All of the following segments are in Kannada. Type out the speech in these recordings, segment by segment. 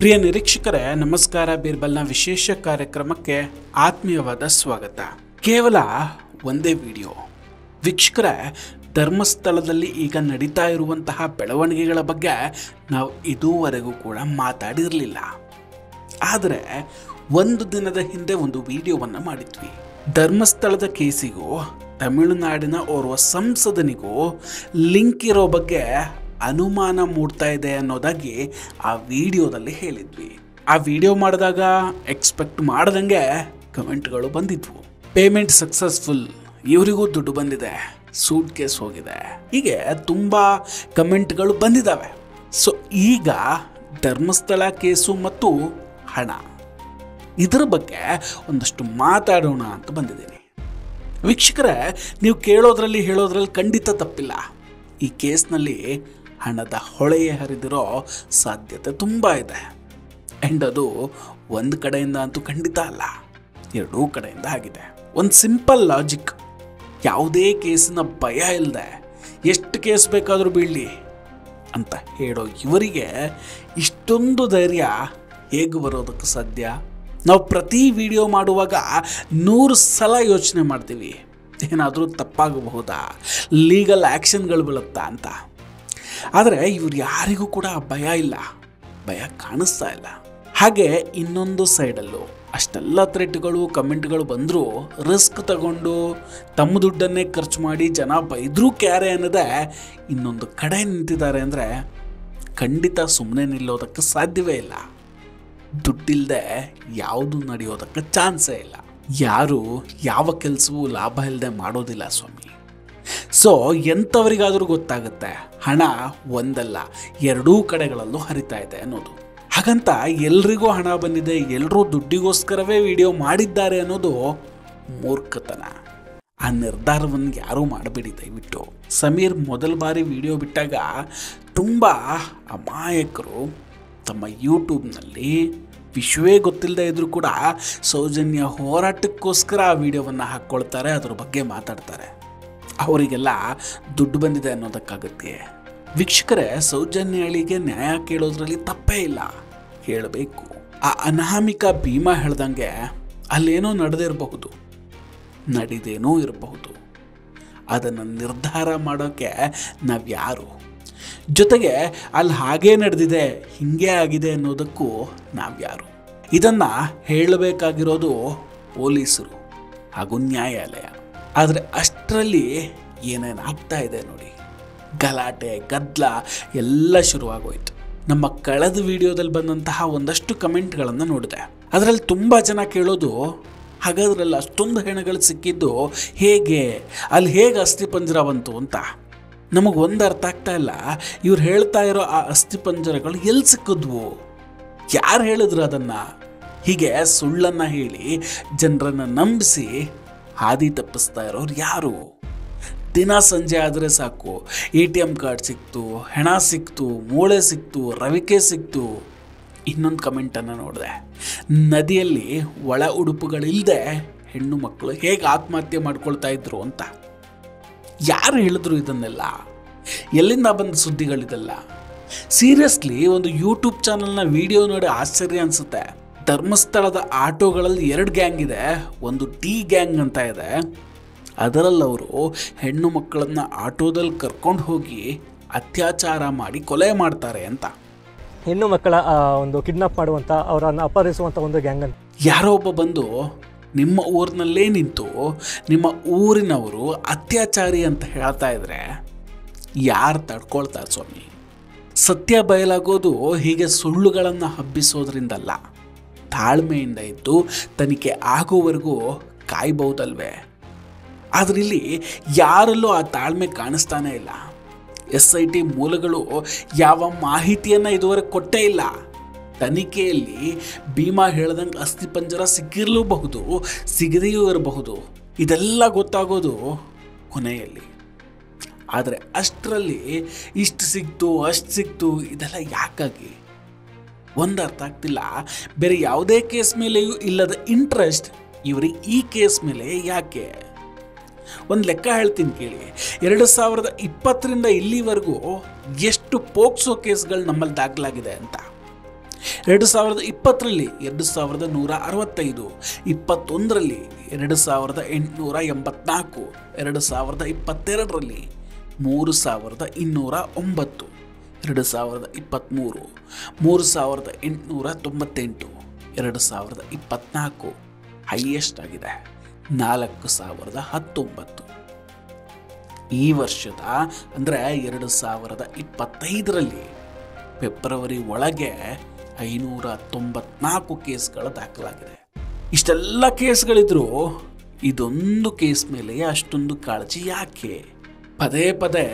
ಪ್ರಿಯ ನಿರೀಕ್ಷಕರೇ ನಮಸ್ಕಾರ. ಬೀರ್ಬಲ್ನ ವಿಶೇಷ ಕಾರ್ಯಕ್ರಮಕ್ಕೆ ಆತ್ಮೀಯವಾದ ಸ್ವಾಗತ. ಕೇವಲ ಒಂದೇ ವಿಡಿಯೋ. ವೀಕ್ಷಕರೇ, ಧರ್ಮಸ್ಥಳದಲ್ಲಿ ಈಗ ನಡೀತಾ ಇರುವಂತಹ ಬೆಳವಣಿಗೆಗಳ ಬಗ್ಗೆ ನಾವು ಇದುವರೆಗೂ ಕೂಡ ಮಾತಾಡಿರಲಿಲ್ಲ. ಆದರೆ ಒಂದು ದಿನದ ಹಿಂದೆ ಒಂದು ವಿಡಿಯೋವನ್ನು ಮಾಡಿದ್ವಿ. ಧರ್ಮಸ್ಥಳದ ಕೇಸಿಗೂ ತಮಿಳುನಾಡಿನ ಓರ್ವ ಸಂಸದನಿಗೂ ಲಿಂಕ್ ಇರೋ ಬಗ್ಗೆ ಅನುಮಾನ ಮೂಡ್ತಾ ಇದೆ ಅನ್ನೋದಾಗಿ ಆ ವಿಡಿಯೋದಲ್ಲಿ ಹೇಳಿದ್ವಿ. ಆ ವಿಡಿಯೋ ಮಾಡಿದಾಗ ಎಕ್ಸ್ಪೆಕ್ಟ್ ಮಾಡ್ದಂಗೆ ಕಮೆಂಟ್ಗಳು ಬಂದಿದ್ವು. ಪೇಮೆಂಟ್ ಸಕ್ಸಸ್ಫುಲ್, ಇವರಿಗೂ ದುಡ್ಡು ಬಂದಿದೆ, ಸೂಟ್ ಕೇಸ್ ಹೋಗಿದೆ, ಹೀಗೆ ತುಂಬ ಕಮೆಂಟ್ಗಳು ಬಂದಿದ್ದಾವೆ. ಸೊ ಈಗ ಧರ್ಮಸ್ಥಳ ಕೇಸು ಮತ್ತು ಹಣ, ಇದರ ಬಗ್ಗೆ ಒಂದಷ್ಟು ಮಾತಾಡೋಣ ಅಂತ ಬಂದಿದ್ದೀನಿ. ವೀಕ್ಷಕರೇ, ನೀವು ಕೇಳೋದ್ರಲ್ಲಿ ಹೇಳೋದ್ರಲ್ಲಿ ಖಂಡಿತ ತಪ್ಪಿಲ್ಲ. ಈ ಕೇಸ್ನಲ್ಲಿ ಹಣದ ಹೊಳೆಯೇ ಹರಿದಿರೋ ಸಾಧ್ಯತೆ ತುಂಬ ಇದೆ. ಆ್ಯಂಡ್ ಅದು ಒಂದು ಕಡೆಯಿಂದ ಅಂತೂ ಖಂಡಿತ ಅಲ್ಲ, ಎರಡೂ ಕಡೆಯಿಂದ ಆಗಿದೆ. ಒಂದು ಸಿಂಪಲ್ ಲಾಜಿಕ್, ಯಾವುದೇ ಕೇಸಿನ ಭಯ ಇಲ್ಲದೆ ಎಷ್ಟು ಕೇಸ್ ಬೇಕಾದರೂ ಬೀಳಲಿ ಅಂತ ಹೇಳೋ ಇವರಿಗೆ ಇಷ್ಟೊಂದು ಧೈರ್ಯ ಹೇಗೆ ಬರೋದಕ್ಕೆ ಸಾಧ್ಯ? ನಾವು ಪ್ರತಿ ವಿಡಿಯೋ ಮಾಡುವಾಗ 100 ಸಲ ಯೋಚನೆ ಮಾಡ್ತೀವಿ, ಏನಾದರೂ ತಪ್ಪಾಗಬಹುದಾ, ಲೀಗಲ್ ಆ್ಯಕ್ಷನ್ಗಳು ಬೀಳುತ್ತಾ ಅಂತ. ಆದರೆ ಇವ್ರು ಯಾರಿಗೂ ಕೂಡ ಭಯ ಇಲ್ಲ, ಭಯ ಕಾಣಿಸ್ತಾ ಇಲ್ಲ. ಹಾಗೆ ಇನ್ನೊಂದು ಸೈಡಲ್ಲೂ ಅಷ್ಟೆಲ್ಲ ಥ್ರೆಟ್ಗಳು ಕಮೆಂಟ್ಗಳು ಬಂದರೂ ರಿಸ್ಕ್ ತಗೊಂಡು ತಮ್ಮ ದುಡ್ಡನ್ನೇ ಖರ್ಚು ಮಾಡಿ ಜನ ಬೈದ್ರೂ ಕ್ಯಾರೆ ಅನ್ನೋದೇ ಇನ್ನೊಂದು ಕಡೆ ನಿಂತಿದ್ದಾರೆ ಅಂದರೆ ಖಂಡಿತ ಸುಮ್ಮನೆ ನಿಲ್ಲೋದಕ್ಕೆ ಸಾಧ್ಯವೇ ಇಲ್ಲ. ದುಡ್ಡಿಲ್ಲದೆ ಯಾವುದು ನಡೆಯೋದಕ್ಕೆ ಚಾನ್ಸೇ ಇಲ್ಲ. ಯಾರು ಯಾವ ಕೆಲಸವೂ ಲಾಭ ಇಲ್ಲದೆ ಮಾಡೋದಿಲ್ಲ ಸ್ವಾಮಿ. ಸೊ ಎಂಥವರಿಗಾದರೂ ಗೊತ್ತಾಗುತ್ತೆ ಹಣ ಒಂದಲ್ಲ ಎರಡೂ ಕಡೆಗಳಲ್ಲೂ ಹರಿತಾ ಇದೆ ಅನ್ನೋದು. ಹಾಗಂತ ಎಲ್ರಿಗೂ ಹಣ ಬಂದಿದೆ, ಎಲ್ಲರೂ ದುಡ್ಡಿಗೋಸ್ಕರವೇ ವಿಡಿಯೋ ಮಾಡಿದ್ದಾರೆ ಅನ್ನೋದು ಮೂರ್ಖತನ. ಆ ನಿರ್ಧಾರವನ್ನು ಯಾರೂ ಮಾಡಬೇಡಿ ದಯವಿಟ್ಟು. ಸಮೀರ್ ಮೊದಲ ಬಾರಿ ವಿಡಿಯೋ ಬಿಟ್ಟಾಗ ತುಂಬ ಅಮಾಯಕರು ತಮ್ಮ ಯೂಟ್ಯೂಬ್ನಲ್ಲಿ ವಿಷಯವೇ ಗೊತ್ತಿಲ್ಲದೆ ಇದ್ರೂ ಕೂಡ ಸೌಜನ್ಯ ಹೋರಾಟಕ್ಕೋಸ್ಕರ ಆ ವಿಡಿಯೋವನ್ನು ಹಾಕ್ಕೊಳ್ತಾರೆ, ಅದ್ರ ಬಗ್ಗೆ ಮಾತಾಡ್ತಾರೆ. ಅವರಿಗೆಲ್ಲ ದುಡ್ಡು ಬಂದಿದೆ ಅನ್ನೋದಕ್ಕಾಗುತ್ತೆ. ವೀಕ್ಷಕರೇ, ಸೌಜನ್ಯಳಿಗೆ ನ್ಯಾಯ ಕೇಳೋದ್ರಲ್ಲಿ ತಪ್ಪೇ ಇಲ್ಲ, ಹೇಳಬೇಕು. ಆ ಅನಾಮಿಕ ಭೀಮಾ ಹೇಳ್ದಂಗೆ ಅಲ್ಲೇನೋ ನಡೆದಿರಬಹುದು, ನಡೀದೇನೂ ಇರಬಹುದು. ಅದನ್ನು ನಿರ್ಧಾರ ಮಾಡೋಕ್ಕೆ ನಾವ್ಯಾರು? ಜೊತೆಗೆ ಅಲ್ಲಿ ಹಾಗೇ ನಡೆದಿದೆ, ಹೀಗೆ ಆಗಿದೆ ಅನ್ನೋದಕ್ಕೂ ನಾವ್ಯಾರು? ಇದನ್ನು ಹೇಳಬೇಕಾಗಿರೋದು ಪೊಲೀಸರು ಹಾಗೂ ನ್ಯಾಯಾಲಯ. ಆದರೆ ಅಷ್ಟರಲ್ಲಿ ಏನೇನು ಆಗ್ತಾ ಇದೆ ನೋಡಿ, ಗಲಾಟೆ ಗದ್ದಲ ಎಲ್ಲ ಶುರುವಾಗೋಯ್ತು. ನಮ್ಮ ಕಳೆದ ವಿಡಿಯೋದಲ್ಲಿ ಬಂದಂತಹ ಒಂದಷ್ಟು ಕಮೆಂಟ್ಗಳನ್ನು ನೋಡಿದೆ. ಅದರಲ್ಲಿ ತುಂಬ ಜನ ಕೇಳೋದು, ಹಾಗಾದ್ರಲ್ಲಿ ಅಷ್ಟೊಂದು ಹೆಣಗಳು ಸಿಕ್ಕಿದ್ದು ಹೇಗೆ, ಅಲ್ಲಿ ಹೇಗೆ ಅಸ್ಥಿಪಂಜರ ಬಂತು ಅಂತ. ನಮಗೊಂದು ಅರ್ಥ ಆಗ್ತಾ ಇಲ್ಲ, ಇವ್ರು ಹೇಳ್ತಾ ಇರೋ ಆ ಅಸ್ಥಿಪಂಜರಗಳು ಎಲ್ಲಿ ಸಿಕ್ಕಿದ್ವು, ಯಾರು ಹೇಳಿದ್ರು ಅದನ್ನು? ಹೀಗೆ ಸುಳ್ಳನ್ನು ಹೇಳಿ ಜನರನ್ನು ನಂಬಿಸಿ ಹಾದಿ ತಪ್ಪಿಸ್ತಾ ಇರೋರು ಯಾರು? ದಿನ ಸಂಜೆ ಆದರೆ ಸಾಕು, ATM ಕಾರ್ಡ್ ಸಿಕ್ತು, ಹೆಣ ಸಿಕ್ತು, ಮೂಳೆ ಸಿಕ್ತು, ರವಿಕೆ ಸಿಕ್ತು. ಇನ್ನೊಂದು ಕಮೆಂಟನ್ನು ನೋಡಿದೆ, ನದಿಯಲ್ಲಿ ಒಳ ಉಡುಪುಗಳಿಲ್ಲದೆ ಹೆಣ್ಣು ಮಕ್ಕಳು ಹೇಗೆ ಆತ್ಮಹತ್ಯೆ ಮಾಡ್ಕೊಳ್ತಾ ಇದ್ರು ಅಂತ. ಯಾರು ಹೇಳಿದ್ರು ಇದನ್ನೆಲ್ಲ? ಎಲ್ಲಿಂದ ಬಂದ ಸುದ್ದಿಗಳಿದೆಲ್ಲ? ಸೀರಿಯಸ್ಲಿ ಒಂದು ಯೂಟ್ಯೂಬ್ ಚಾನಲ್ನ ವಿಡಿಯೋ ನೋಡಿ ಆಶ್ಚರ್ಯ ಅನಿಸುತ್ತೆ. ಧರ್ಮಸ್ಥಳದ ಆಟೋಗಳಲ್ಲಿ 2 ಗ್ಯಾಂಗ್ ಇದೆ, ಒಂದು ಟಿ ಗ್ಯಾಂಗ್ ಅಂತ ಇದೆ. ಅದರಲ್ಲವರು ಹೆಣ್ಣು ಮಕ್ಕಳನ್ನು ಆಟೋದಲ್ಲಿ ಕರ್ಕೊಂಡು ಹೋಗಿ ಅತ್ಯಾಚಾರ ಮಾಡಿ ಕೊಲೆ ಮಾಡ್ತಾರೆ ಅಂತ. ಹೆಣ್ಣು ಮಕ್ಕಳ ಒಂದು ಕಿಡ್ನಾಪ್ ಮಾಡುವಂಥ, ಅವರನ್ನು ಅಪಹರಿಸುವಂಥ ಒಂದು ಗ್ಯಾಂಗ್ ಅಂತ. ಯಾರೋ ಒಬ್ಬ ಬಂದು ನಿಮ್ಮ ಊರಿನಲ್ಲೇ ನಿಂತು ನಿಮ್ಮ ಊರಿನವರು ಅತ್ಯಾಚಾರಿ ಅಂತ ಹೇಳ್ತಾ ಇದ್ರೆ ಯಾರು ತಡ್ಕೊಳ್ತಾರೆ ಸ್ವಾಮಿ? ಸತ್ಯ ಬಯಲಾಗೋದು ಹೀಗೆ ಸುಳ್ಳುಗಳನ್ನು ಹಬ್ಬಿಸೋದ್ರಿಂದಲ್ಲ, ತಾಳ್ಮೆಯಿಂದ ಇದ್ದು ತನಿಖೆ ಆಗೋವರೆಗೂ ಕಾಯ್ಬಹುದಲ್ವೇ? ಆದರೆ ಇಲ್ಲಿ ಯಾರಲ್ಲೂ ಆ ತಾಳ್ಮೆ ಕಾಣಿಸ್ತಾನೇ ಇಲ್ಲ. SIT ಮೂಲಗಳು ಯಾವ ಮಾಹಿತಿಯನ್ನು ಇದುವರೆಗೆ ಕೊಟ್ಟೇ ಇಲ್ಲ. ತನಿಖೆಯಲ್ಲಿ ಭೀಮಾ ಹೇಳ್ದಂಗೆ ಅಸ್ಥಿಪಂಜರ ಸಿಕ್ಕಿರಲೂಬಹುದು, ಸಿಗದೆಯೂ ಇರಬಹುದು. ಇದೆಲ್ಲ ಗೊತ್ತಾಗೋದು ಕೊನೆಯಲ್ಲಿ. ಆದರೆ ಅಷ್ಟರಲ್ಲಿ ಇಷ್ಟು ಸಿಕ್ತು ಅಷ್ಟು ಸಿಕ್ತು ಇದೆಲ್ಲ ಯಾಕಾಗಿ? ಒಂದು ಅರ್ಥ ಆಗ್ತಿಲ್ಲ. ಬೇರೆ ಯಾವುದೇ ಕೇಸ್ ಮೇಲೆಯೂ ಇಲ್ಲದ ಇಂಟ್ರೆಸ್ಟ್ ಇವರಿಗೆ ಈ ಕೇಸ್ ಮೇಲೆ ಯಾಕೆ? ಒಂದು ಲೆಕ್ಕ ಹೇಳ್ತೀನಿ ಕೇಳಿ. 2020ರಿಂದ ಇಲ್ಲಿವರೆಗೂ ಎಷ್ಟು ಪೋಕ್ಸೋ ಕೇಸ್ಗಳು ನಮ್ಮಲ್ಲಿ ದಾಖಲಾಗಿದೆ ಅಂತ. 2020ರಲ್ಲಿ 2165, 21ರಲ್ಲಿ 2884, 2022ರಲ್ಲಿ 3209, 2023 3898, 2024 ಹೈಯೆಸ್ಟ್ ಆಗಿದೆ 4019. ಈ ವರ್ಷದ ಅಂದರೆ 2025ರಲ್ಲಿ ಫೆಬ್ರವರಿ ಒಳಗೆ 594 ಕೇಸ್ಗಳು ದಾಖಲಾಗಿದೆ. ಇಷ್ಟೆಲ್ಲ ಕೇಸ್ಗಳಿದ್ರೂ ಇದೊಂದು ಕೇಸ್ ಮೇಲೆ ಅಷ್ಟೊಂದು ಕಾಳಜಿ ಯಾಕೆ? ಪದೇ ಪದೇ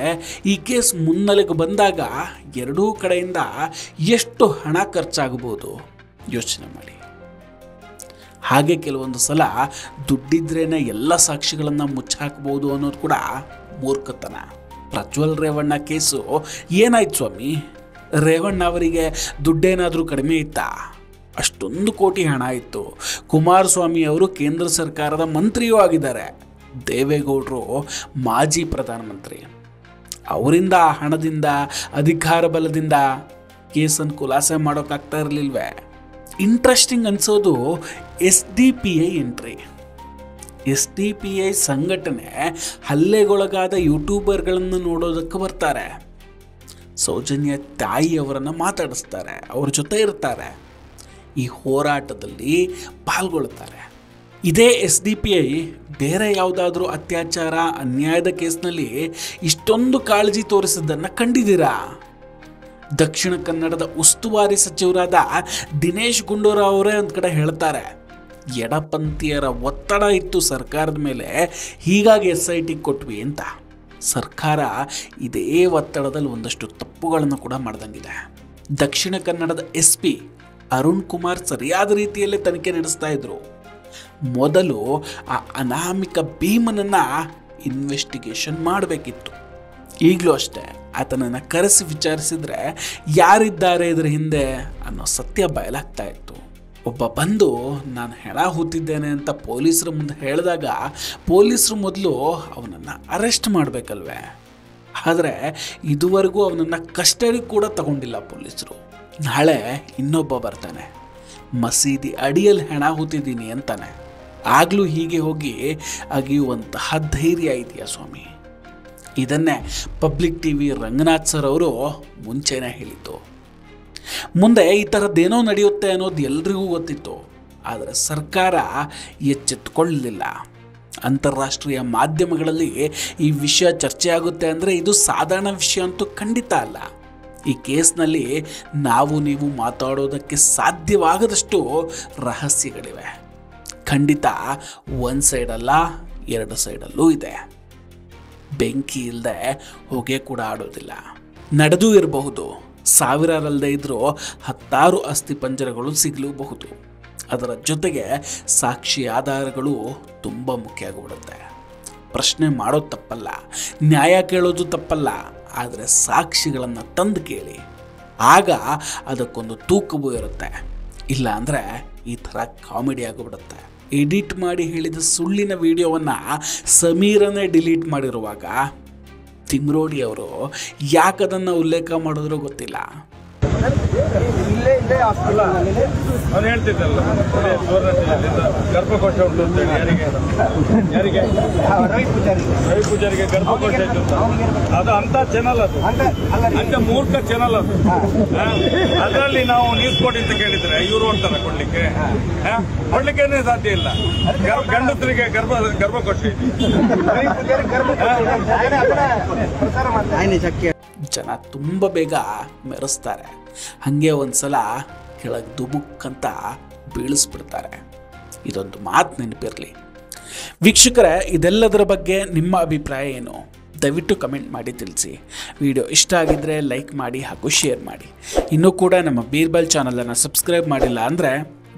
ಈ ಕೇಸ್ ಮುನ್ನೆಲೆಗೆ ಬಂದಾಗ ಎರಡೂ ಕಡೆಯಿಂದ ಎಷ್ಟು ಹಣ ಖರ್ಚಾಗಬಹುದು ಯೋಚನೆ ಮಾಡಿ. ಹಾಗೆ ಕೆಲವೊಂದು ಸಲ ದುಡ್ಡಿದ್ರೇನೆ ಎಲ್ಲ ಸಾಕ್ಷಿಗಳನ್ನು ಮುಚ್ಚಾಕಬಹುದು ಅನ್ನೋದು ಕೂಡ ಮೂರ್ಖತನ. ಪ್ರಜ್ವಲ್ ರೇವಣ್ಣ ಕೇಸು ಏನಾಯ್ತು ಸ್ವಾಮಿ? ರೇವಣ್ಣ ಅವರಿಗೆ ದುಡ್ಡೇನಾದರೂ ಕಡಿಮೆ ಇತ್ತಾ? ಅಷ್ಟೊಂದು ಕೋಟಿ ಹಣ ಇತ್ತು. ಕುಮಾರಸ್ವಾಮಿ ಅವರು ಕೇಂದ್ರ ಸರ್ಕಾರದ ಮಂತ್ರಿಯೂ ಆಗಿದ್ದಾರೆ. ದೇವೇಗೌಡರು ಮಾಜಿ ಪ್ರಧಾನಮಂತ್ರಿ. ಅವರಿಂದ ಆ ಹಣದಿಂದ ಅಧಿಕಾರ ಬಲದಿಂದ ಕೇಸನ್ನು ಖುಲಾಸೆ ಮಾಡೋಕ್ಕಾಗ್ತಾ ಇರಲಿಲ್ವೇ? ಇಂಟ್ರೆಸ್ಟಿಂಗ್ ಅನಿಸೋದು SDPI ಎಂಟ್ರಿ. SDPI ಸಂಘಟನೆ ಹಲ್ಲೆಗೊಳಗಾದ ಯೂಟ್ಯೂಬರ್ಗಳನ್ನು ನೋಡೋದಕ್ಕೆ ಬರ್ತಾರೆ. ಸೌಜನ್ಯ ತಾಯಿಯವರನ್ನು ಮಾತಾಡಿಸ್ತಾರೆ, ಅವ್ರ ಜೊತೆ ಇರ್ತಾರೆ, ಈ ಹೋರಾಟದಲ್ಲಿ ಪಾಲ್ಗೊಳ್ತಾರೆ. ಇದೇ SDPI ಬೇರೆ ಯಾವುದಾದ್ರೂ ಅತ್ಯಾಚಾರ ಅನ್ಯಾಯದ ಕೇಸ್ನಲ್ಲಿ ಇಷ್ಟೊಂದು ಕಾಳಜಿ ತೋರಿಸಿದ್ದನ್ನು ಕಂಡಿದ್ದೀರಾ? ದಕ್ಷಿಣ ಕನ್ನಡದ ಉಸ್ತುವಾರಿ ಸಚಿವರಾದ ದಿನೇಶ್ ಗುಂಡೂರಾವ್ ಅವರೇ ಒಂದು ಕಡೆ ಹೇಳ್ತಾರೆ, ಎಡಪಂಥೀಯರ ಒತ್ತಡ ಇತ್ತು ಸರ್ಕಾರದ ಮೇಲೆ, ಹೀಗಾಗಿ SIT ಕೊಟ್ವಿ ಅಂತ. ಸರ್ಕಾರ ಇದೇ ಒತ್ತಡದಲ್ಲಿ ಒಂದಷ್ಟು ತಪ್ಪುಗಳನ್ನು ಕೂಡ ಮಾಡ್ದಂಗಿದೆ. ದಕ್ಷಿಣ ಕನ್ನಡದ SP ಅರುಣ್ ಕುಮಾರ್ ಸರಿಯಾದ ರೀತಿಯಲ್ಲೇ ತನಿಖೆ ನಡೆಸ್ತಾ ಇದ್ರು. ಮೊದಲು ಆ ಅನಾಮಿಕ ಭೀಮನನ್ನು ಇನ್ವೆಸ್ಟಿಗೇಷನ್ ಮಾಡಬೇಕಿತ್ತು. ಈಗಲೂ ಅಷ್ಟೇ, ಆತನನ್ನು ಕರೆಸಿ ವಿಚಾರಿಸಿದ್ರೆ ಯಾರಿದ್ದಾರೆ ಇದರ ಹಿಂದೆ ಅನ್ನೋ ಸತ್ಯ ಬಯಲಾಗ್ತಾ ಇತ್ತು. ಒಬ್ಬ ಬಂದು ನಾನು ಹೆಣ ಹೂತಿದ್ದೇನೆ ಅಂತ ಪೊಲೀಸರ ಮುಂದೆ ಹೇಳಿದಾಗ ಪೊಲೀಸರು ಮೊದಲು ಅವನನ್ನು ಅರೆಸ್ಟ್ ಮಾಡಬೇಕಲ್ವೇ? ಆದರೆ ಇದುವರೆಗೂ ಅವನನ್ನು ಕಸ್ಟಡಿ ಕೂಡ ತಗೊಂಡಿಲ್ಲ ಪೊಲೀಸರು. ನಾಳೆ ಇನ್ನೊಬ್ಬ ಬರ್ತಾನೆ, ಮಸೀದಿ ಅಡಿಯಲ್ಲಿ ಹೆಣ ಹೂತಿದ್ದೀನಿ ಅಂತಾನೆ. ಆಗಲೂ ಹೀಗೆ ಹೋಗಿ ಅಗಿಯುವಂತಹ ಧೈರ್ಯ ಇದೆಯಾ ಸ್ವಾಮಿ? ಇದನ್ನೇ ಪಬ್ಲಿಕ್ TV ರಂಗನಾಥ್ ಸರ್ ಅವರು ಮುಂಚೆನೇ ಹೇಳಿದ್ದು. ಮುಂದೆ ಈ ಥರದ್ದೇನೋ ನಡೆಯುತ್ತೆ ಅನ್ನೋದು ಎಲ್ರಿಗೂ ಗೊತ್ತಿತ್ತು, ಆದರೆ ಸರ್ಕಾರ ಎಚ್ಚೆತ್ತುಕೊಳ್ಳಲಿಲ್ಲ. ಅಂತಾರಾಷ್ಟ್ರೀಯ ಮಾಧ್ಯಮಗಳಲ್ಲಿ ಈ ವಿಷಯ ಚರ್ಚೆ ಆಗುತ್ತೆ ಅಂದರೆ ಇದು ಸಾಧಾರಣ ವಿಷಯ ಅಂತೂ ಖಂಡಿತ ಅಲ್ಲ. ಈ ಕೇಸ್ನಲ್ಲಿ ನೀವು ಮಾತಾಡೋದಕ್ಕೆ ಸಾಧ್ಯವಾಗದಷ್ಟು ರಹಸ್ಯಗಳಿವೆ. ಖಂಡಿತ ಒಂದು ಸೈಡಲ್ಲ, ಎರಡು ಸೈಡಲ್ಲೂ ಇದೆ. ಬೆಂಕಿ ಇಲ್ಲದೆ ಹೊಗೆ ಕೂಡ ಆಡೋದಿಲ್ಲ. ನಡೆದೂ ಇರಬಹುದು, ಸಾವಿರರಲ್ಲದೆ ಇದ್ರೂ 10 ಅಸ್ಥಿಪಂಜರಗಳು ಸಿಗಲೂಬಹುದು. ಅದರ ಜೊತೆಗೆ ಸಾಕ್ಷಿ ಆಧಾರಗಳು ತುಂಬ ಮುಖ್ಯ ಆಗಿಬಿಡುತ್ತೆ. ಪ್ರಶ್ನೆ ಮಾಡೋದು ತಪ್ಪಲ್ಲ, ನ್ಯಾಯ ಕೇಳೋದು ತಪ್ಪಲ್ಲ, ಆದರೆ ಸಾಕ್ಷಿಗಳನ್ನು ತಂದು ಕೇಳಿ. ಆಗ ಅದಕ್ಕೊಂದು ತೂಕವೂ ಇರುತ್ತೆ. ಇಲ್ಲ ಅಂದರೆ ಈ ಥರ ಕಾಮಿಡಿ ಆಗಿಬಿಡುತ್ತೆ. ಎಡಿಟ್ ಮಾಡಿ ಹೇಳಿದ ಸುಳ್ಳಿನ ವಿಡಿಯೋವನ್ನು ಸಮೀರನೇ ಡಿಲೀಟ್ ಮಾಡಿರುವಾಗ ತಿಮ್ರೋಡಿ ಅವರು ಯಾಕದನ್ನು ಉಲ್ಲೇಖ ಮಾಡಿದ್ರೂ ಗೊತ್ತಿಲ್ಲ. ಅವ್ನು ಹೇಳ್ತಿದ್ದಲ್ಲ ಗರ್ಭಕೋಶ ಉಂಟು ಅಂತ ಹೇಳಿ, ಯಾರಿಗೆ ರವಿ ಪೂಜಾರಿಗೆ ಗರ್ಭಕೋಶ ಇತ್ತು ಅಂತ. ಅದು ಅಂತ ಚಾನಲ್, ಅದು ಅಂತ ಮೂರ್ಖ ಚಾನಲ್ ಅದು. ಅದರಲ್ಲಿ ನಾವು ನ್ಯೂಸ್ ಕೊಡಿ ಅಂತ ಕೇಳಿದ್ರೆ ಇವರು ಅಂತಾರ ಕೊಡ್ಲಿಕ್ಕೇನೆ ಸಾಧ್ಯ ಇಲ್ಲ. ಗಂಡಸರಿಗೆ ಗರ್ಭಕೋಶ ಜನ ತುಂಬ ಬೇಗ ಮೆರೆಸ್ತಾರೆ, ಹಾಗೆ ಒಂದ್ಸಲ ಕೆಳಗೆ ದುಬುಕ್ಕಂತ ಬೀಳಿಸ್ಬಿಡ್ತಾರೆ. ಇದೊಂದು ಮಾತು ನೆನಪಿರಲಿ. ವೀಕ್ಷಕರೇ, ಇದೆಲ್ಲದರ ಬಗ್ಗೆ ನಿಮ್ಮ ಅಭಿಪ್ರಾಯ ಏನು? ದಯವಿಟ್ಟು ಕಮೆಂಟ್ ಮಾಡಿ ತಿಳಿಸಿ. ವಿಡಿಯೋ ಇಷ್ಟ ಆಗಿದ್ದರೆ ಲೈಕ್ ಮಾಡಿ ಹಾಗೂ ಶೇರ್ ಮಾಡಿ. ಇನ್ನೂ ಕೂಡ ನಮ್ಮ ಬೀರ್ಬಲ್ ಚಾನಲನ್ನು ಸಬ್ಸ್ಕ್ರೈಬ್ ಮಾಡಿಲ್ಲ ಅಂದರೆ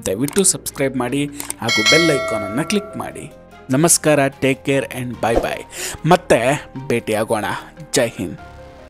ದಯವಿಟ್ಟು ಸಬ್ಸ್ಕ್ರೈಬ್ ಮಾಡಿ ಹಾಗೂ ಬೆಲ್ ಐಕಾನನ್ನು ಕ್ಲಿಕ್ ಮಾಡಿ. ನಮಸ್ಕಾರ, ಟೇಕ್ ಕೇರ್ ಆ್ಯಂಡ್ ಬಾಯ್ ಬಾಯ್. ಮತ್ತೆ ಭೇಟಿಯಾಗೋಣ. ಜೈ ಹಿಂದ್.